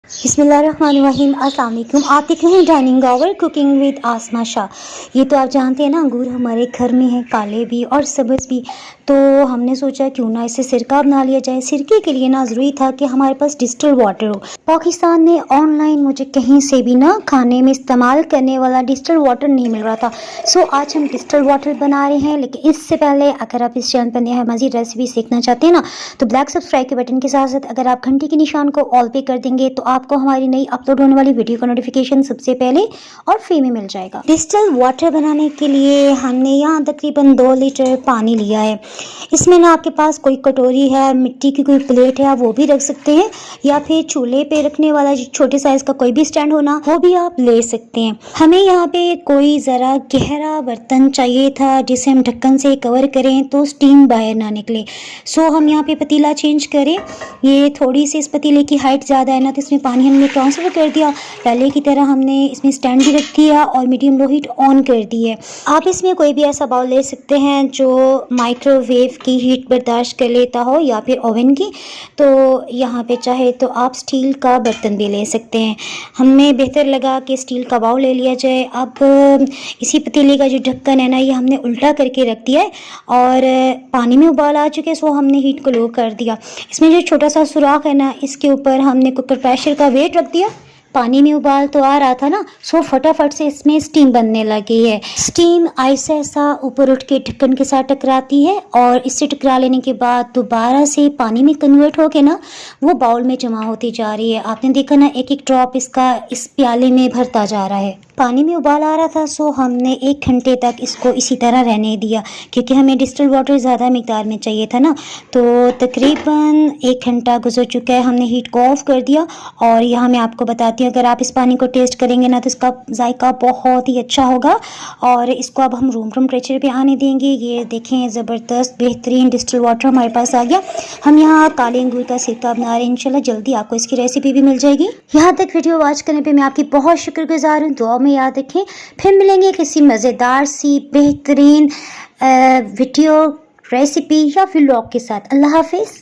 बिस्मिल्लाहिर्रहमानिर्रहीम। अस्सलाम वालेकुम। आप देख रहे हैं डाइनिंग आवर कुकिंग विद आसमा शाह। ये तो आप जानते हैं ना, अंगूर हमारे घर में है, काले भी और सब्ज़ भी। तो हमने सोचा क्यों ना इसे सिरका बना लिया जाए। सिरके के लिए ना ज़रूरी था कि हमारे पास डिस्टिल वाटर हो। पाकिस्तान में ऑनलाइन मुझे कहीं से भी ना खाने में इस्तेमाल करने वाला डिस्टिल वाटर नहीं मिल रहा था। सो आज हम डिस्टिल वाटर बना रहे हैं। लेकिन इससे पहले अगर आप इस चैनल पर नए मज़ीद रेसिपी सीखना चाहते हैं ना, तो ब्लैक सब्सक्राइब के बटन के साथ साथ अगर आप घंटी के निशान को ऑल पे कर देंगे तो आपको हमारी नई अपलोड होने वाली वीडियो का नोटिफिकेशन सबसे पहले और फ्री में मिल जाएगा। डिस्टिल वाटर बनाने के लिए हमने यहाँ तकरीबन 2 लीटर पानी लिया है। इसमें ना आपके पास कोई कटोरी है, मिट्टी की कोई प्लेट है, आप वो भी रख सकते हैं, या फिर चूल्हे पे रखने वाला छोटे साइज का कोई भी स्टैंड होना वो भी आप ले सकते हैं। हमें यहाँ पे कोई ज़रा गहरा बर्तन चाहिए था जिसे हम ढक्कन से कवर करें तो स्टीम बाहर ना निकले। सो हम यहाँ पे पतीला चेंज करें। ये थोड़ी सी इस पतीले की हाइट ज़्यादा है ना, तो इसमें पानी हमने ट्रांसफ़र कर दिया। पहले की तरह हमने इसमें स्टैंड भी रख दिया और मीडियम लो हीट ऑन कर दी है। आप इसमें कोई भी ऐसा बाउल ले सकते हैं जो माइक्रोवेव की हीट बर्दाश्त कर लेता हो या फिर ओवन की। तो यहाँ पे चाहे तो आप स्टील का बर्तन भी ले सकते हैं। हमें बेहतर लगा कि स्टील का बाउल ले लिया जाए। अब इसी पतीले का जो ढक्कन है ना, ये हमने उल्टा करके रख दिया है और पानी में उबाल आ चुके, सो हमने हीट को लो कर दिया। इसमें जो छोटा सा सुराख है ना, इसके ऊपर हमने कुकर प्रेशर का वेट रख दिया। पानी में उबाल तो आ रहा था ना, सो फटाफट से इसमें स्टीम बनने लगी है। स्टीम ऐसा ऐसा ऊपर उठ के ढक्कन के साथ टकराती है और इससे टकरा लेने के बाद दोबारा से पानी में कन्वर्ट होके ना वो बाउल में जमा होती जा रही है। आपने देखा ना, एक एक ड्रॉप इसका इस प्याले में भरता जा रहा है। पानी में उबाल आ रहा था, सो हमने 1 घंटे तक इसको इसी तरह रहने दिया, क्योंकि हमें डिस्टिल वाटर ज़्यादा मिकदार में चाहिए था ना। तो तकरीबन 1 घंटा गुजर चुका है। हमने हीट को ऑफ कर दिया और यहाँ मैं आपको बताती हूँ, अगर आप इस पानी को टेस्ट करेंगे ना तो इसका जायका बहुत ही अच्छा होगा। और इसको अब हम रूम टेम्परेचर पे आने देंगे। ये देखें, ज़बरदस्त बेहतरीन डिस्टिल वाटर हमारे पास आ गया। हम यहाँ काले अंगूर का सिरका बना रहे हैं। इंशाल्लाह जल्दी आपको इसकी रेसिपी भी मिल जाएगी। यहाँ तक वीडियो वॉच करने पे मैं आपकी बहुत शुक्रगुजार हूँ। दुआ में याद रखें। फिर मिलेंगे किसी मज़ेदार सी बेहतरीन वीडियो रेसिपी या फिर व्लॉग के साथ। अल्लाह हाफिज़।